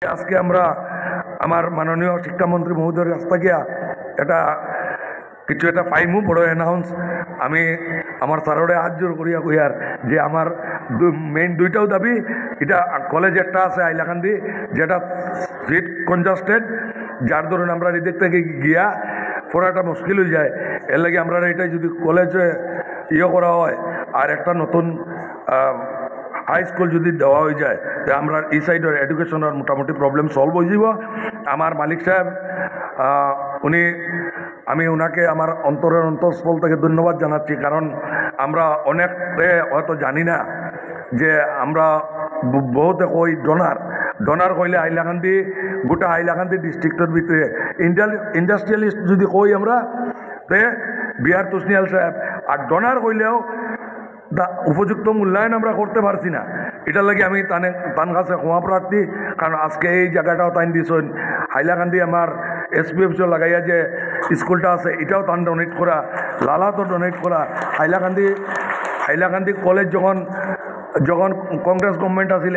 আজকে আমরা আমার মাননীয় শিক্ষামন্ত্রী মহোদয়ের কাছ থেকে এটা কিছু একটা পাইমু বড় অ্যানাউন্স। আমি আমার স্যাররে হাত জোর করিয়া কইয়ার যে আমার মেইন দুইটাও দাবি, এটা কলেজ একটা আছে আইলাকান্দি যেটা সিট কনজাস্টেড, যার ধরুন আমরা এদিক থেকে গিয়া পড়াটা মুশকিল হয়ে যায়। এর লাগে আমরা এটাই যদি কলেজে করা হয় আর একটা নতুন হাই স্কুল যদি দেওয়া হয়ে যায় তো আমরা এই সাইডের এডুকেশনের মোটামুটি প্রবলেম সলভ হয়ে যাব। আমার মালিক সাহেব আমি ওনাকে আমার অন্তরের অন্তঃস্থল থেকে ধন্যবাদ জানাচ্ছি, কারণ আমরা অনেকে হয়তো জানি না যে আমরা বহুতে কই ডোনার কইলে হাইলাকান্দি গোটা হাইলাকান্দি ডিস্ট্রিক্টের ভিতরে ইন্ডাস্ট্রিয়ালিস্ট যদি কই আমরা তে বিহার তুসনিয়াল সাহেব, আর ডোনার কইলেও উপযুক্ত মূল্যায়ন আমরা করতে পারছি না। এটার লাগে আমি তান কাছে ক্ষমা প্রার্থী, কারণ আজকে এই জায়গাটাও তাই দিয়েছেন হাইলাকান্দি আমার এসপিএফসিও লাগাইয়া যে স্কুলটা আছে এটাও তান ডোনেট করা, লালাতো ডোনেট করা। হাইলাকান্দি কলেজ যখন কংগ্রেস গভর্নমেন্ট আসিল